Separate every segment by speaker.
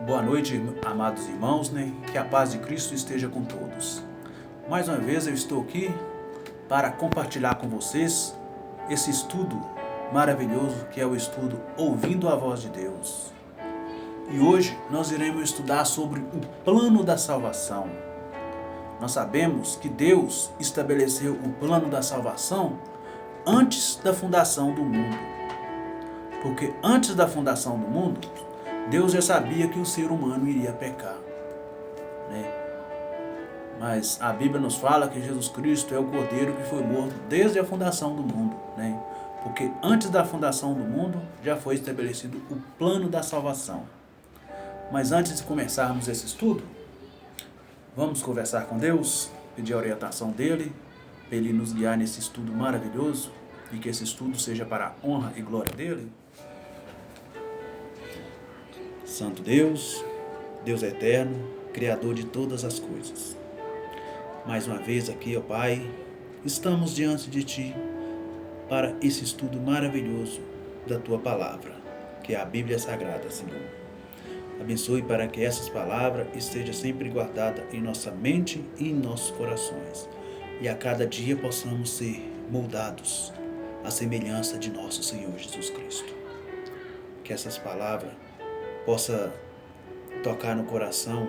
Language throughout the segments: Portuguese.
Speaker 1: Boa noite, amados irmãos, né? Que a paz de Cristo esteja com todos. Mais uma vez eu estou aqui para compartilhar com vocês esse estudo maravilhoso que é o estudo Ouvindo a Voz de Deus. E hoje nós iremos estudar sobre o plano da salvação. Nós sabemos que Deus estabeleceu o plano da salvação antes da fundação do mundo. Porque antes da fundação do mundo, Deus já sabia que o ser humano iria pecar, né? Mas a Bíblia nos fala que Jesus Cristo é o Cordeiro que foi morto desde a fundação do mundo, né? Porque antes da fundação do mundo já foi estabelecido o plano da salvação. Mas antes de começarmos esse estudo, vamos conversar com Deus, pedir a orientação dele, para ele nos guiar nesse estudo maravilhoso e que esse estudo seja para a honra e glória dele. Santo Deus, Deus eterno, Criador de todas as coisas. Mais uma vez aqui, ó Pai, estamos diante de Ti para esse estudo maravilhoso da Tua Palavra, que é a Bíblia Sagrada, Senhor. Abençoe para que essas palavras estejam sempre guardadas em nossa mente e em nossos corações, e a cada dia possamos ser moldados à semelhança de nosso Senhor Jesus Cristo. Que essas palavras possa tocar no coração,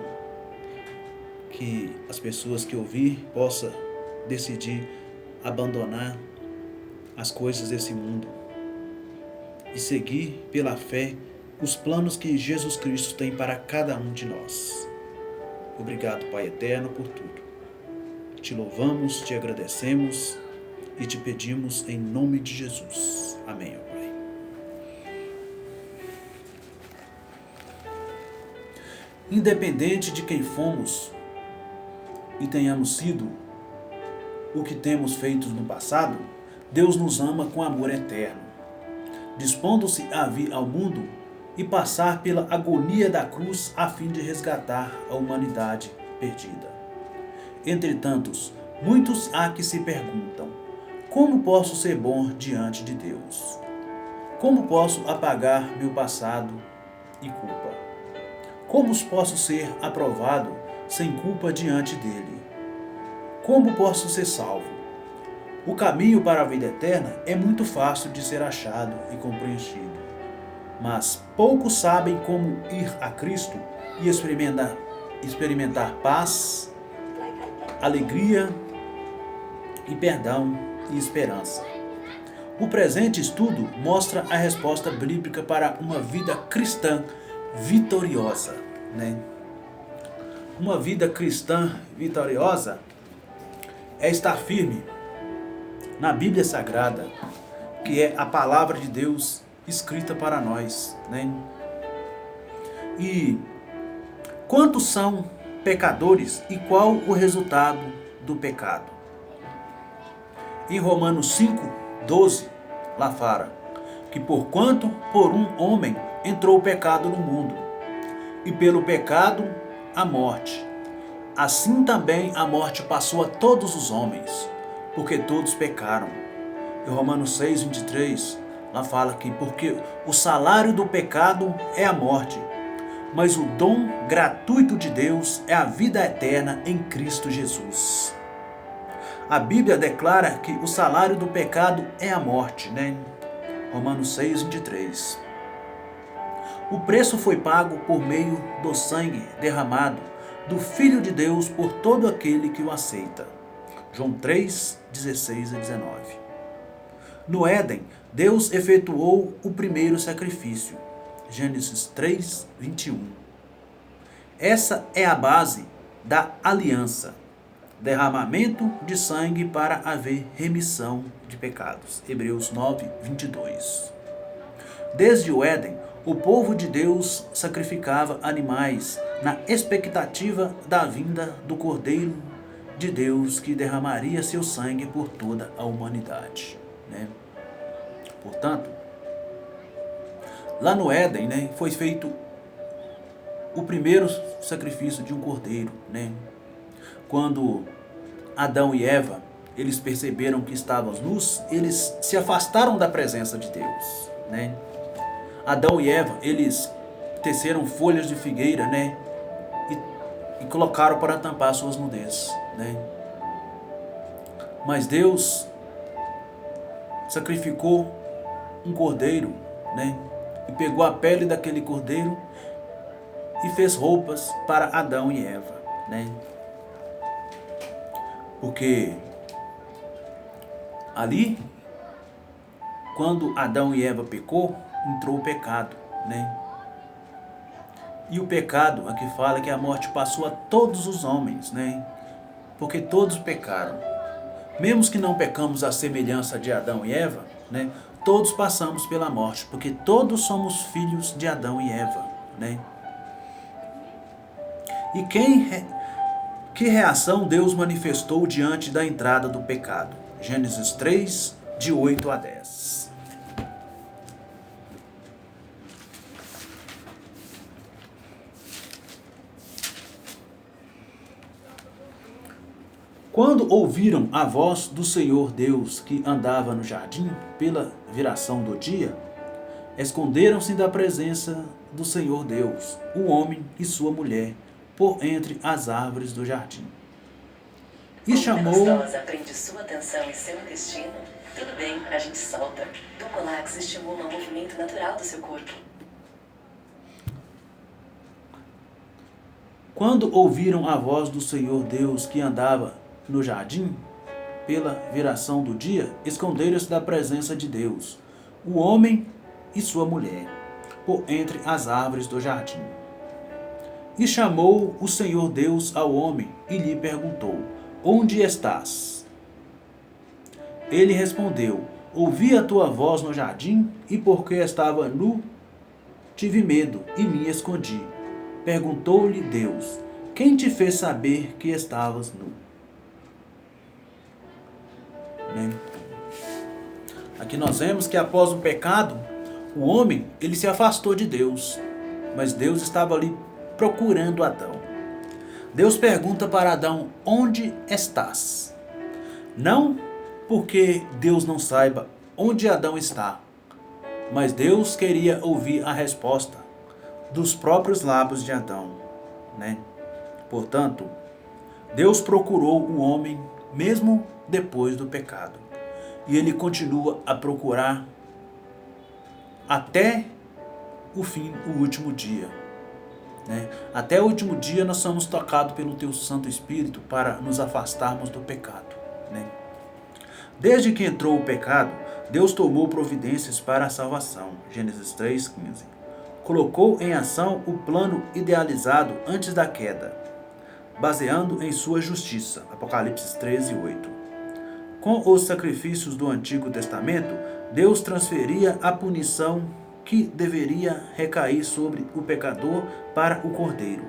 Speaker 1: que as pessoas que ouvir possam decidir abandonar as coisas desse mundo e seguir pela fé os planos que Jesus Cristo tem para cada um de nós. Obrigado, Pai eterno, por tudo. Te louvamos, te agradecemos e te pedimos em nome de Jesus. Amém, ó Pai. Independente de quem fomos e tenhamos sido o que temos feito no passado, Deus nos ama com amor eterno, dispondo-se a vir ao mundo e passar pela agonia da cruz a fim de resgatar a humanidade perdida. Entretanto, muitos há que se perguntam: como posso ser bom diante de Deus? Como posso apagar meu passado e culpa? Como posso ser aprovado sem culpa diante dele? Como posso ser salvo? O caminho para a vida eterna é muito fácil de ser achado e compreendido, mas poucos sabem como ir a Cristo e experimentar paz, alegria e perdão e esperança. O presente estudo mostra a resposta bíblica para uma vida cristã vitoriosa, né? Uma vida cristã vitoriosa é estar firme na Bíblia Sagrada, que é a palavra de Deus escrita para nós, né? E quantos são pecadores e qual o resultado do pecado? Em Romanos 5:12, lá fala que porquanto por um homem entrou o pecado no mundo, e pelo pecado a morte. Assim também a morte passou a todos os homens, porque todos pecaram. Em Romanos 6:23, lá fala que porque o salário do pecado é a morte, mas o dom gratuito de Deus é a vida eterna em Cristo Jesus. A Bíblia declara que o salário do pecado é a morte, né? Romanos 6:23. O preço foi pago por meio do sangue derramado do Filho de Deus por todo aquele que o aceita. João 3:16-19. No Éden, Deus efetuou o primeiro sacrifício. Gênesis 3:21. Essa é a base da aliança. Derramamento de sangue para haver remissão de pecados. Hebreus 9:22. Desde o Éden, o povo de Deus sacrificava animais na expectativa da vinda do Cordeiro de Deus que derramaria seu sangue por toda a humanidade, né? Portanto, lá no Éden, né, foi feito o primeiro sacrifício de um cordeiro, né? Quando Adão e Eva, eles perceberam que estavam nus, eles se afastaram da presença de Deus, né? Adão e Eva, eles teceram folhas de figueira, né? E colocaram para tampar suas nudez, né? Mas Deus sacrificou um cordeiro, né? E pegou a pele daquele cordeiro e fez roupas para Adão e Eva, né? Porque ali, quando Adão e Eva pecou, entrou o pecado, né? E o pecado, aqui fala que a morte passou a todos os homens, né? Porque todos pecaram. Mesmo que não pecamos à semelhança de Adão e Eva, né? Todos passamos pela morte, porque todos somos filhos de Adão e Eva, né? E que reação Deus manifestou diante da entrada do pecado? Gênesis 3, de 8 a 10. Quando ouviram a voz do Senhor Deus que andava no jardim pela viração do dia, esconderam-se da presença do Senhor Deus, o homem e sua mulher, por entre as árvores do jardim. E chamou...
Speaker 2: Aprende sua atenção e seu intestino? Tudo bem, a gente solta. Dulcolax estimula o movimento natural do seu corpo.
Speaker 1: Quando ouviram a voz do Senhor Deus que andava no jardim, pela viração do dia, esconderam-se da presença de Deus, o homem e sua mulher, por entre as árvores do jardim. E chamou o Senhor Deus ao homem e lhe perguntou: onde estás? Ele respondeu: ouvi a tua voz no jardim, e porque estava nu, tive medo e me escondi. Perguntou-lhe Deus: quem te fez saber que estavas nu? Aqui nós vemos que após o pecado, o homem ele se afastou de Deus, mas Deus estava ali procurando Adão. Deus pergunta para Adão: onde estás? Não porque Deus não saiba onde Adão está, mas Deus queria ouvir a resposta dos próprios lábios de Adão, né? Portanto, Deus procurou o homem mesmo depois do pecado. E ele continua a procurar até o fim, o último dia, né? Até o último dia nós somos tocados pelo Teu Santo Espírito para nos afastarmos do pecado, né? Desde que entrou o pecado, Deus tomou providências para a salvação. Gênesis 3:15. Colocou em ação o plano idealizado antes da queda, baseando em sua justiça. Apocalipse 13:8. Com os sacrifícios do Antigo Testamento, Deus transferia a punição que deveria recair sobre o pecador para o Cordeiro,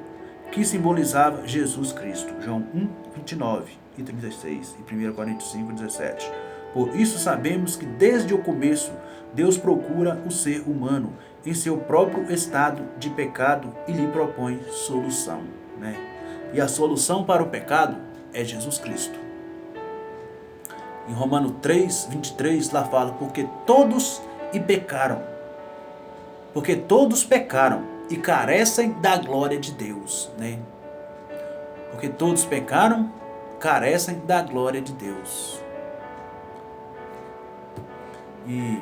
Speaker 1: que simbolizava Jesus Cristo. João 1:29 e 36 e 1 Coríntios 5:17. Por isso sabemos que desde o começo Deus procura o ser humano em seu próprio estado de pecado e lhe propõe solução, né? E a solução para o pecado é Jesus Cristo. Em Romanos 3:23 lá fala: porque todos pecaram. Porque todos pecaram e carecem da glória de Deus, né? Porque todos pecaram, carecem da glória de Deus. E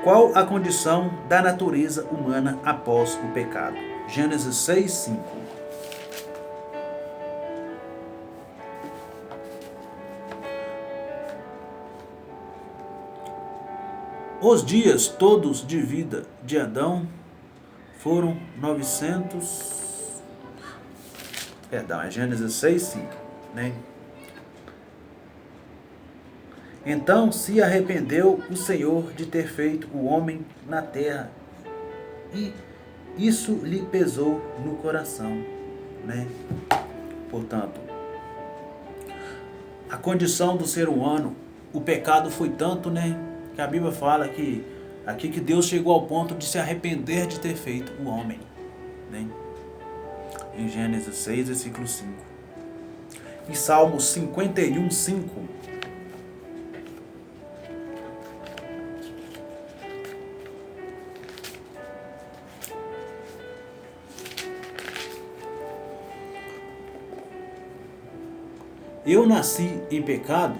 Speaker 1: qual a condição da natureza humana após o pecado? Gênesis 6:5. Os dias todos de vida de Adão foram 900... Perdão, é Gênesis 6:5, né? Então se arrependeu o Senhor de ter feito o homem na terra, e isso lhe pesou no coração, né? Portanto, a condição do ser humano, o pecado foi tanto, né? Que a Bíblia fala que aqui que Deus chegou ao ponto de se arrepender de ter feito o homem, né? Em Gênesis 6, versículo 5. Em Salmos 51:5. Eu nasci em pecado,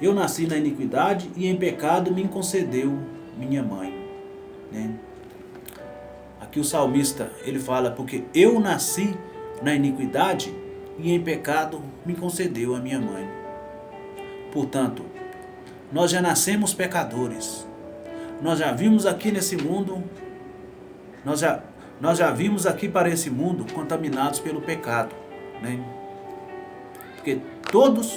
Speaker 1: eu nasci na iniquidade e em pecado me concedeu minha mãe. Né? Aqui o salmista ele fala, porque eu nasci na iniquidade e em pecado me concedeu a minha mãe. Portanto, nós já nascemos pecadores. Nós já vimos aqui nesse mundo, nós já vimos aqui para esse mundo contaminados pelo pecado. Né? Porque todos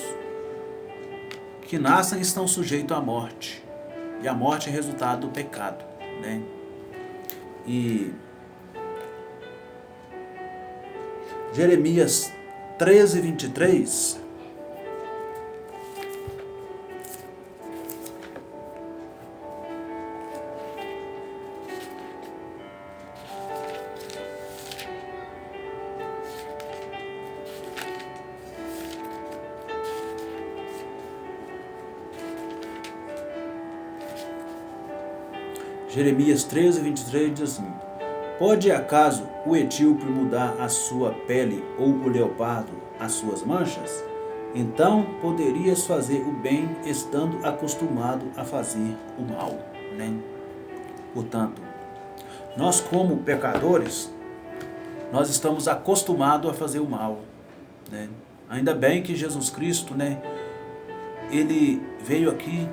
Speaker 1: que nascem estão sujeitos à morte. E a morte é resultado do pecado. Né? E Jeremias 13, 23. Jeremias 13, 23 diz assim: Pode acaso o etíope mudar a sua pele ou o leopardo as suas manchas? Então poderias fazer o bem estando acostumado a fazer o mal. Né? Portanto, nós como pecadores, nós estamos acostumados a fazer o mal. Né? Ainda bem que Jesus Cristo, né, ele veio aqui,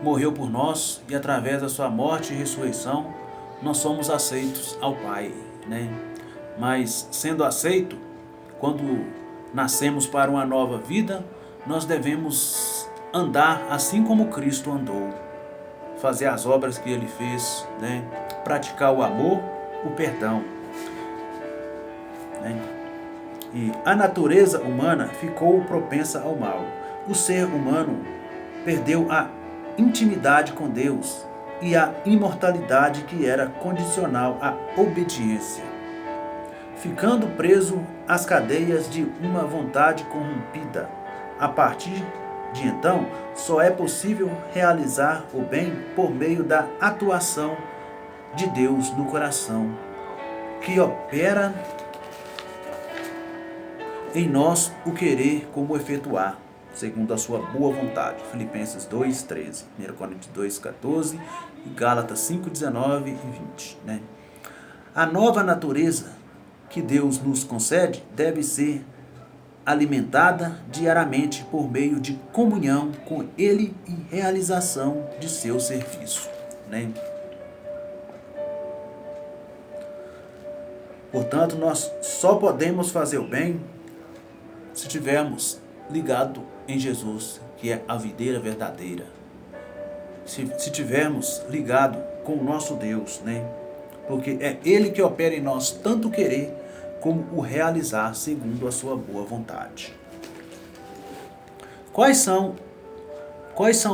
Speaker 1: morreu por nós e através da sua morte e ressurreição nós somos aceitos ao Pai, né? Mas sendo aceito, quando nascemos para uma nova vida, nós devemos andar assim como Cristo andou, fazer as obras que Ele fez, né? Praticar o amor, o perdão, né? E a natureza humana ficou propensa ao mal. O ser humano perdeu a intimidade com Deus e a imortalidade que era condicional à obediência, ficando preso às cadeias de uma vontade corrompida. A partir de então, só é possível realizar o bem por meio da atuação de Deus no coração, que opera em nós o querer como o efetuar, segundo a sua boa vontade. Filipenses 2:13, 1 Coríntios 2:14 e Gálatas 5:19 e 20. Né? A nova natureza que Deus nos concede deve ser alimentada diariamente por meio de comunhão com Ele e realização de seu serviço. Né? Portanto, nós só podemos fazer o bem se tivermos ligado em Jesus, que é a videira verdadeira. Se tivermos ligado com o nosso Deus, né? Porque é Ele que opera em nós tanto o querer como o realizar segundo a sua boa vontade. Quais são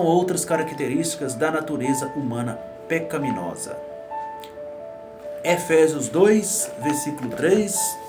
Speaker 1: outras características da natureza humana pecaminosa? Efésios 2, versículo 3.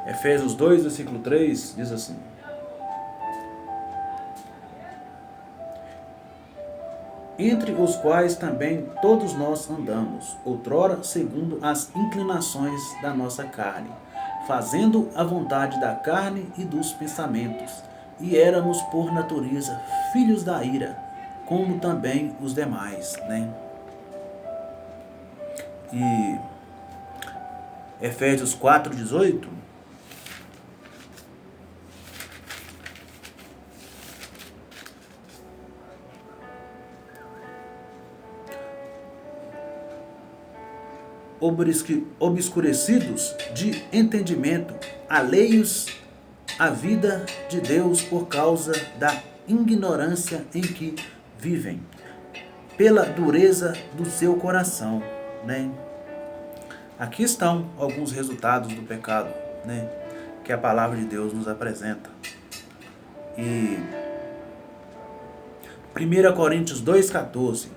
Speaker 1: Efésios 2, versículo 3, diz assim: Entre os quais também todos nós andamos, outrora segundo as inclinações da nossa carne, fazendo a vontade da carne e dos pensamentos, e éramos por natureza filhos da ira, como também os demais. Né? E Efésios 4:18, obscurecidos de entendimento, alheios à vida de Deus por causa da ignorância em que vivem, pela dureza do seu coração. Né? Aqui estão alguns resultados do pecado, né, que a palavra de Deus nos apresenta. E 1 Coríntios 2,14.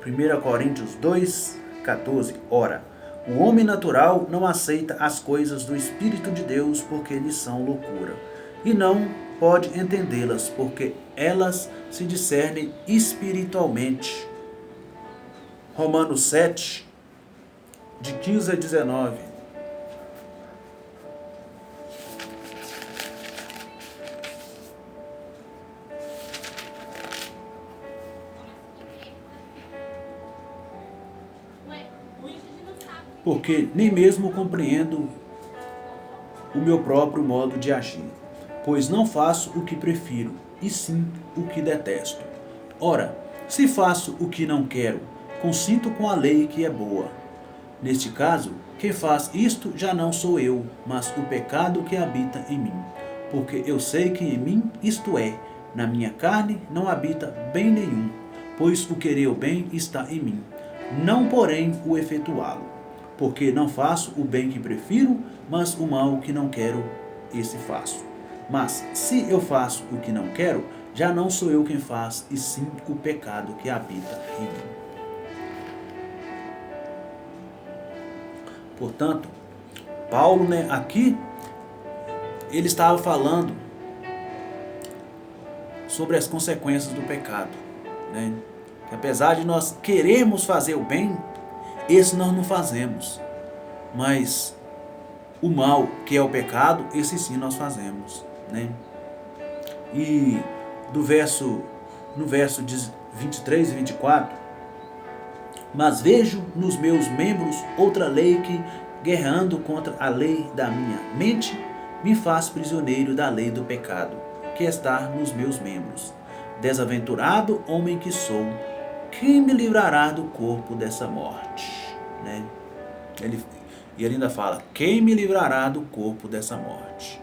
Speaker 1: Primeira Coríntios 2,14. Ora, o homem natural não aceita as coisas do Espírito de Deus porque lhes são loucura, e não pode entendê-las porque elas se discernem espiritualmente. Romanos 7, de 15 a 19. Porque nem mesmo compreendo o meu próprio modo de agir, pois não faço o que prefiro, e sim o que detesto. Ora, se faço o que não quero, consinto com a lei que é boa. Neste caso, quem faz isto já não sou eu, mas o pecado que habita em mim. Porque eu sei que em mim, isto é, na minha carne, não habita bem nenhum, pois o querer o bem está em mim, não porém o efetuá-lo. Porque não faço o bem que prefiro, mas o mal que não quero, esse faço. Mas se eu faço o que não quero, já não sou eu quem faz, e sim o pecado que habita em mim. Portanto, Paulo, aqui, ele estava falando sobre as consequências do pecado. Que apesar de nós querermos fazer o bem, esse nós não fazemos. Mas o mal, que é o pecado, esse sim nós fazemos. E no verso 23 e 24, mas vejo nos meus membros outra lei que, guerreando contra a lei da minha mente, me faz prisioneiro da lei do pecado, que está nos meus membros. Desaventurado homem que sou, quem me livrará do corpo dessa morte? Ele ainda fala, quem me livrará do corpo dessa morte?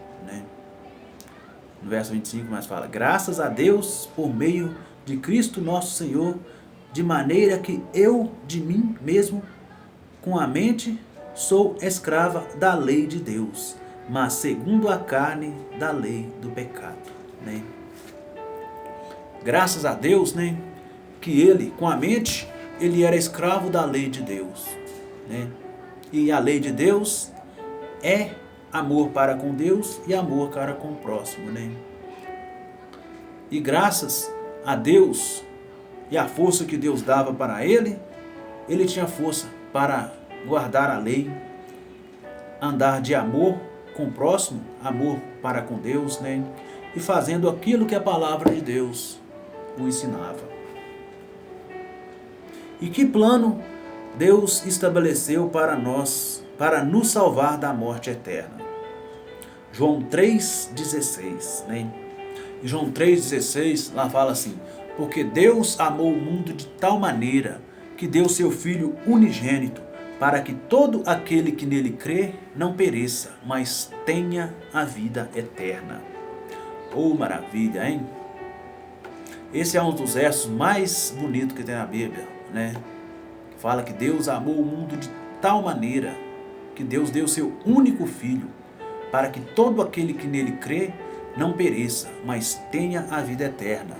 Speaker 1: No verso 25 mais fala, graças a Deus por meio de Cristo nosso Senhor, de maneira que eu de mim mesmo, com a mente, sou escrava da lei de Deus, mas segundo a carne, da lei do pecado. Graças a Deus, que ele, com a mente, ele era escravo da lei de Deus. E a lei de Deus é amor para com Deus e amor para com o próximo. E graças a Deus e a força que Deus dava para ele tinha força para guardar a lei, andar de amor com o próximo, amor para com Deus, e fazendo aquilo que a palavra de Deus o ensinava. E que plano Deus estabeleceu para nós, para nos salvar da morte eterna? João 3,16, E João 3,16 lá fala assim, porque Deus amou o mundo de tal maneira que deu seu Filho unigênito, para que todo aquele que nele crê não pereça, mas tenha a vida eterna. Oh, maravilha, hein? Esse é um dos versos mais bonitos que tem na Bíblia, Fala que Deus amou o mundo de tal maneira que Deus deu seu único Filho, para que todo aquele que nele crê não pereça, mas tenha a vida eterna.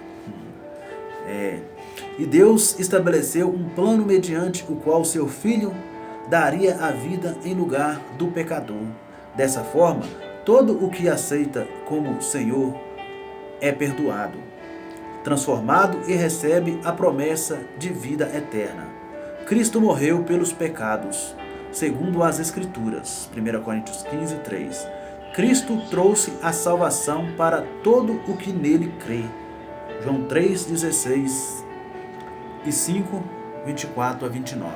Speaker 1: E Deus estabeleceu um plano mediante o qual seu Filho daria a vida em lugar do pecador. Dessa forma, todo o que aceita como Senhor é perdoado, transformado e recebe a promessa de vida eterna. Cristo morreu pelos pecados, segundo as Escrituras, 1 Coríntios 15, 3. Cristo trouxe a salvação para todo o que nele crê, João 3, 16 e 5, 24 a 29.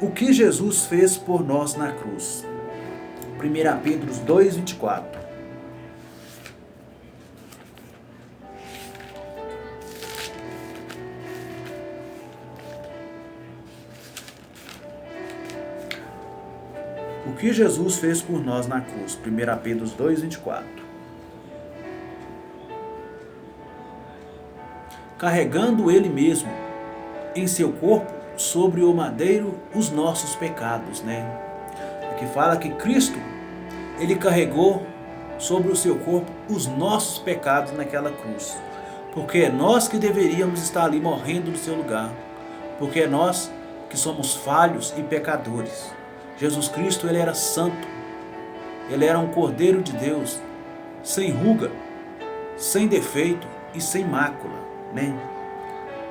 Speaker 1: O que Jesus fez por nós na cruz? 1 Pedro 2, 24. O que Jesus fez por nós na cruz? 1 Pedro 2, 24. Carregando ele mesmo em seu corpo sobre o madeiro os nossos pecados, né? Aqui fala que Cristo, ele carregou sobre o seu corpo os nossos pecados naquela cruz. Porque é nós que deveríamos estar ali morrendo no seu lugar. Porque é nós que somos falhos e pecadores. Jesus Cristo, ele era santo. Ele era um Cordeiro de Deus, sem ruga, sem defeito e sem mácula, né?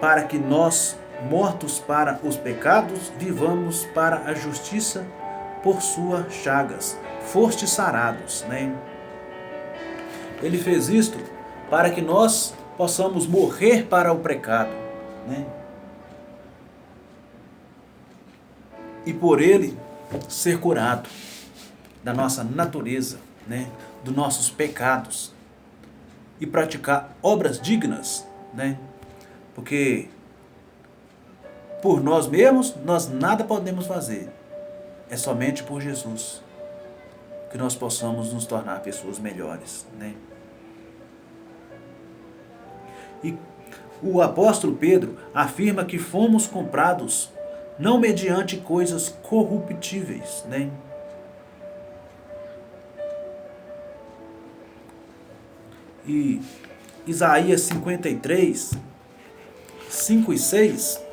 Speaker 1: Para que nós, mortos para os pecados, vivamos para a justiça. Por suas chagas fostes sarados, né? Ele fez isto para que nós possamos morrer para o pecado, né? E por ele ser curado da nossa natureza, né? Dos nossos pecados e praticar obras dignas, né? Porque por nós mesmos nós nada podemos fazer. É somente por Jesus que nós possamos nos tornar pessoas melhores, né? E o apóstolo Pedro afirma que fomos comprados não mediante coisas corruptíveis, né? E Isaías 53, 5 e 6...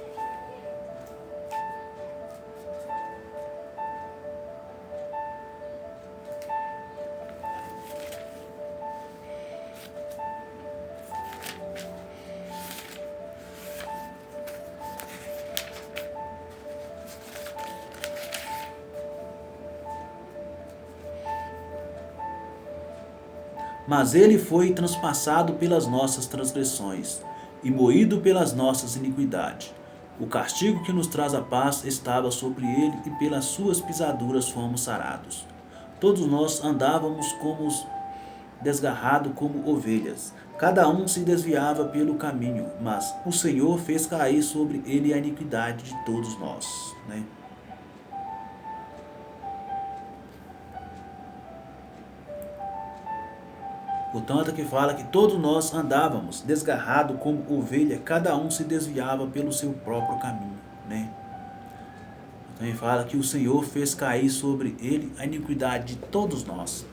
Speaker 1: Mas ele foi transpassado pelas nossas transgressões e moído pelas nossas iniquidades. O castigo que nos traz a paz estava sobre ele, e pelas suas pisaduras fomos sarados. Todos nós andávamos como desgarrado como ovelhas. Cada um se desviava pelo caminho, mas o Senhor fez cair sobre ele a iniquidade de todos nós, né? Portanto, aqui fala que todos nós andávamos desgarrado como ovelha, cada um se desviava pelo seu próprio caminho, né? Então ele fala que o Senhor fez cair sobre ele a iniquidade de todos nós.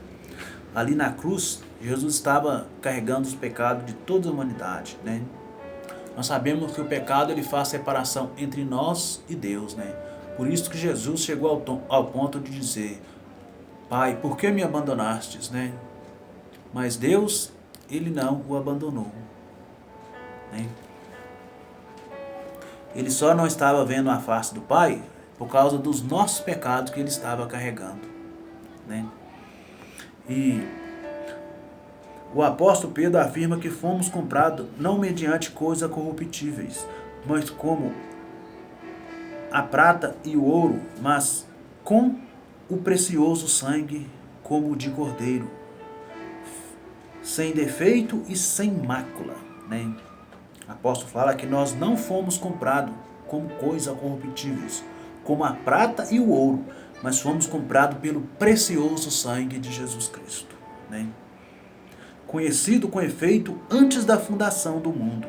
Speaker 1: Ali na cruz, Jesus estava carregando os pecados de toda a humanidade, né? Nós sabemos que o pecado ele faz separação entre nós e Deus, né? Por isso que Jesus chegou ao ponto de dizer: Pai, por que me abandonastes, né? Mas Deus, ele não o abandonou, né? Ele só não estava vendo a face do Pai por causa dos nossos pecados que ele estava carregando, né? E o apóstolo Pedro afirma que fomos comprados não mediante coisas corruptíveis, mas como a prata e o ouro, mas com o precioso sangue como o de cordeiro, sem defeito e sem mácula, né? O apóstolo fala que nós não fomos comprados como coisas corruptíveis, como a prata e o ouro, mas fomos comprados pelo precioso sangue de Jesus Cristo, né? Conhecido com efeito antes da fundação do mundo.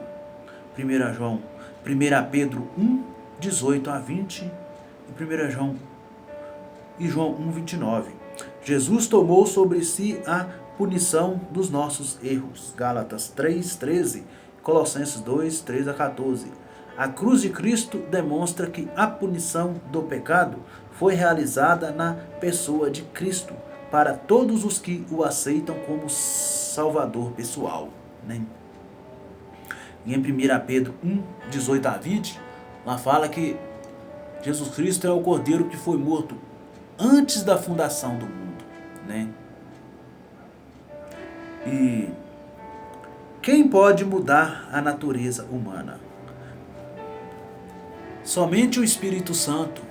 Speaker 1: 1 Pedro 1, 18 a 20 e João 1, 29. Jesus tomou sobre si a punição dos nossos erros. Gálatas 3, 13, Colossenses 2, 3 a 14. A cruz de Cristo demonstra que a punição do pecado foi realizada na pessoa de Cristo para todos os que o aceitam como Salvador pessoal, né? E em 1 Pedro 1, 18 a 20, lá fala que Jesus Cristo é o Cordeiro que foi morto antes da fundação do mundo, né? E quem pode mudar a natureza humana? Somente o Espírito Santo,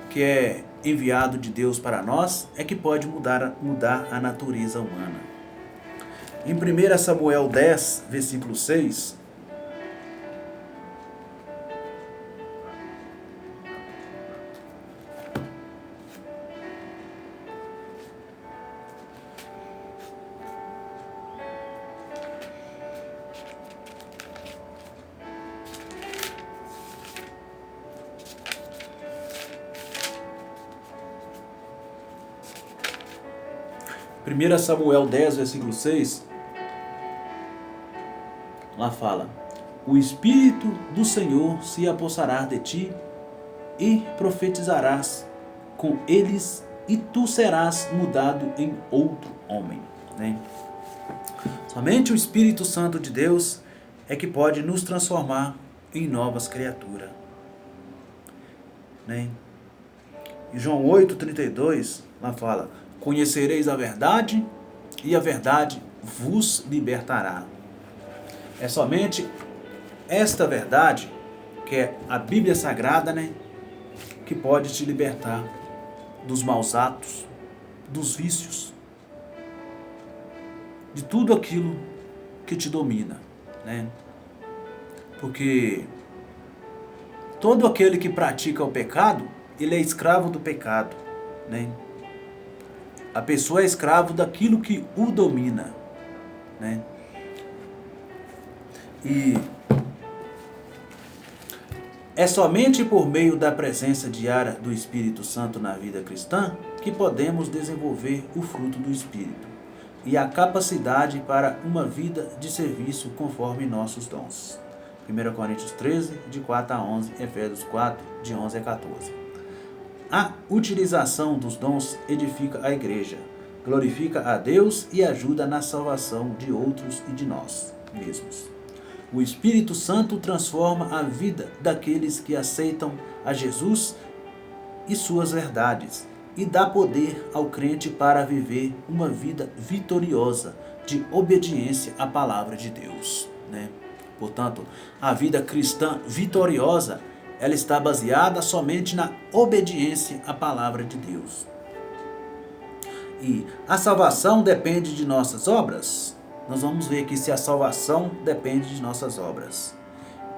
Speaker 1: que é enviado de Deus para nós, é que pode mudar a natureza humana. Em 1 Samuel 10, versículo 6, 1 Samuel 10, versículo 6, lá fala: o Espírito do Senhor se apossará de ti e profetizarás com eles e tu serás mudado em outro homem. Né? Somente o Espírito Santo de Deus é que pode nos transformar em novas criaturas. Né? Em João 8,32, lá fala: conhecereis a verdade e a verdade vos libertará. É somente esta verdade, que é a Bíblia Sagrada, né, que pode te libertar dos maus atos, dos vícios, de tudo aquilo que te domina, né? Porque todo aquele que pratica o pecado, ele é escravo do pecado, né? A pessoa é escravo daquilo que o domina, né? E é somente por meio da presença diária do Espírito Santo na vida cristã que podemos desenvolver o fruto do Espírito e a capacidade para uma vida de serviço conforme nossos dons. 1 Coríntios 13, de 4 a 11, Efésios 4, de 11 a 14. A utilização dos dons edifica a igreja, glorifica a Deus e ajuda na salvação de outros e de nós mesmos. O Espírito Santo transforma a vida daqueles que aceitam a Jesus e suas verdades e dá poder ao crente para viver uma vida vitoriosa de obediência à palavra de Deus, né? Portanto, a vida cristã vitoriosa, ela está baseada somente na obediência à palavra de Deus. E a salvação depende de nossas obras? Nós vamos ver aqui se a salvação depende de nossas obras.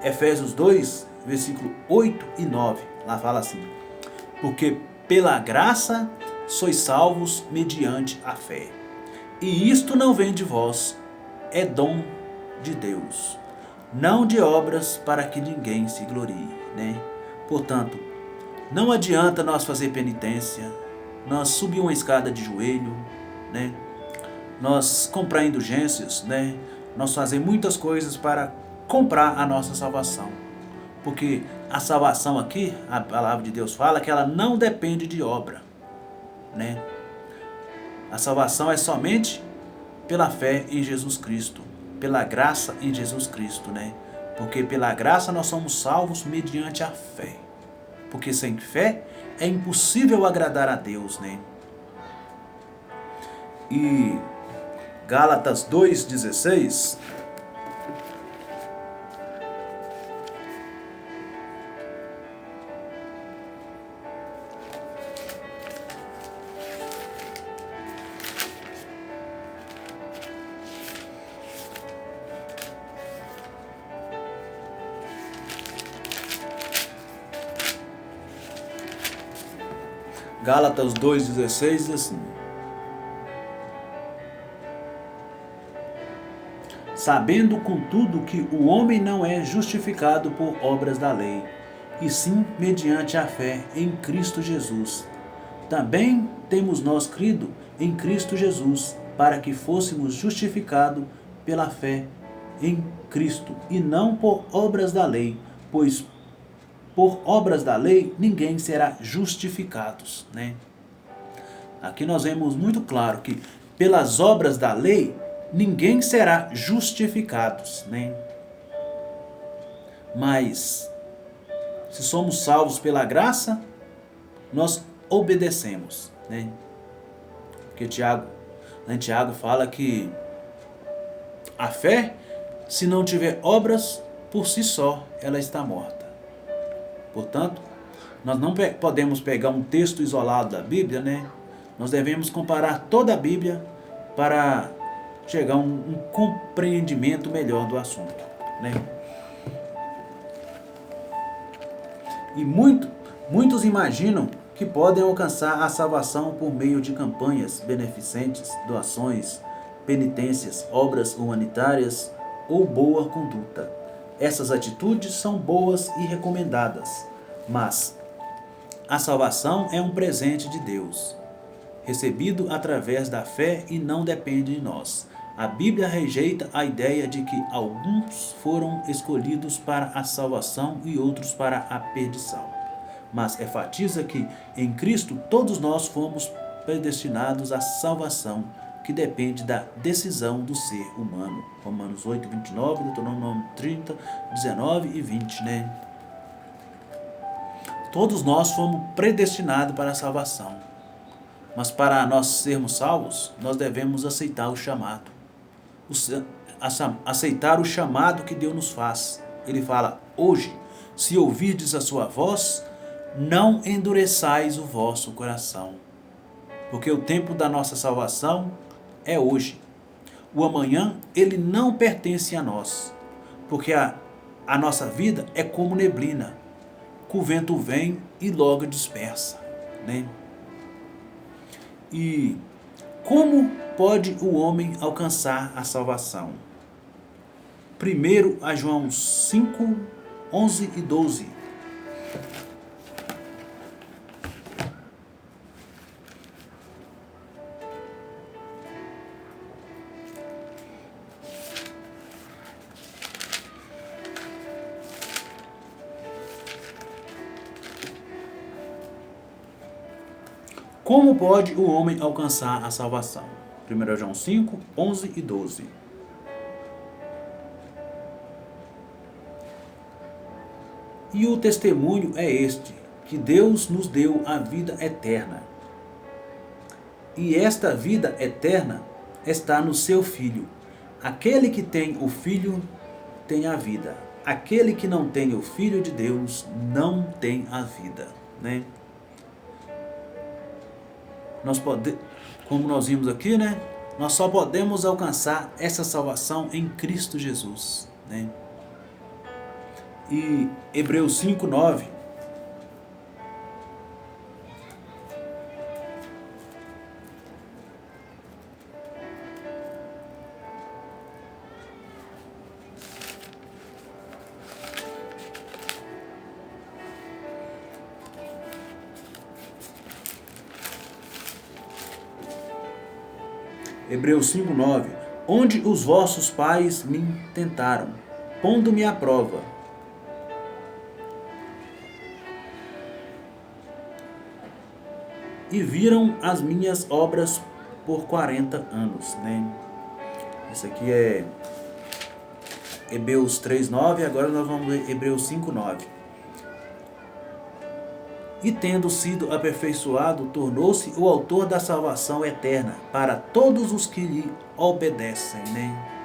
Speaker 1: Efésios 2, versículo 8 e 9, lá fala assim: porque pela graça sois salvos mediante a fé. E isto não vem de vós, é dom de Deus, não de obras para que ninguém se glorie, né? Portanto, não adianta nós fazer penitência, nós subir uma escada de joelho, né? Nós comprar indulgências, né? Nós fazer muitas coisas para comprar a nossa salvação. Porque a salvação aqui, a palavra de Deus fala que ela não depende de obra, né? A salvação é somente pela fé em Jesus Cristo, pela graça em Jesus Cristo, né? Porque pela graça nós somos salvos mediante a fé. Porque sem fé é impossível agradar a Deus, né? E Gálatas 2,16 Gálatas 2,16 diz assim: sabendo contudo que o homem não é justificado por obras da lei, e sim mediante a fé em Cristo Jesus. Também temos nós crido em Cristo Jesus, para que fôssemos justificados pela fé em Cristo, e não por obras da lei, pois por obras da lei ninguém será justificado, né? Aqui nós vemos muito claro que pelas obras da lei ninguém será justificado, né? Mas se somos salvos pela graça, nós obedecemos, né? Porque Tiago fala que a fé, se não tiver obras, por si só ela está morta. Portanto, nós não podemos pegar um texto isolado da Bíblia, né? Nós devemos comparar toda a Bíblia para chegar a um compreendimento melhor do assunto, né? E muitos imaginam que podem alcançar a salvação por meio de campanhas beneficentes, doações, penitências, obras humanitárias ou boa conduta. Essas atitudes são boas e recomendadas, mas a salvação é um presente de Deus. recebido através da fé e não depende de nós. A Bíblia rejeita a ideia de que alguns foram escolhidos para a salvação e outros para a perdição, mas enfatiza que em Cristo todos nós fomos predestinados à salvação, que depende da decisão do ser humano. Romanos 8, 29, Deuteronômio 30, 19 e 20, né? Todos nós fomos predestinados para a salvação, mas para nós sermos salvos, nós devemos aceitar o chamado. Aceitar o chamado que Deus nos faz. Ele fala: hoje, se ouvirdes a sua voz, não endureçais o vosso coração. Porque o tempo da nossa salvação é hoje. O amanhã, ele não pertence a nós. Porque a nossa vida é como neblina, que o vento vem e logo dispersa, né? E como pode o homem alcançar a salvação? Primeiro a João 5, 11 e 12. Como pode o homem alcançar a salvação? 1 João 5, 11 e 12. E o testemunho é este, que Deus nos deu a vida eterna. E esta vida eterna está no seu Filho. Aquele que tem o Filho tem a vida. Aquele que não tem o Filho de Deus não tem a vida, né? Como nós vimos aqui, né? Nós só podemos alcançar essa salvação em Cristo Jesus, né? E Hebreus 5, 9. Hebreus 5, 9. Onde os vossos pais me tentaram, pondo-me à prova. E viram as minhas obras por 40 anos. Né? Isso aqui é Hebreus 3, 9. Agora nós vamos ler Hebreus 5, 9. E tendo sido aperfeiçoado, tornou-se o autor da salvação eterna para todos os que lhe obedecem, né?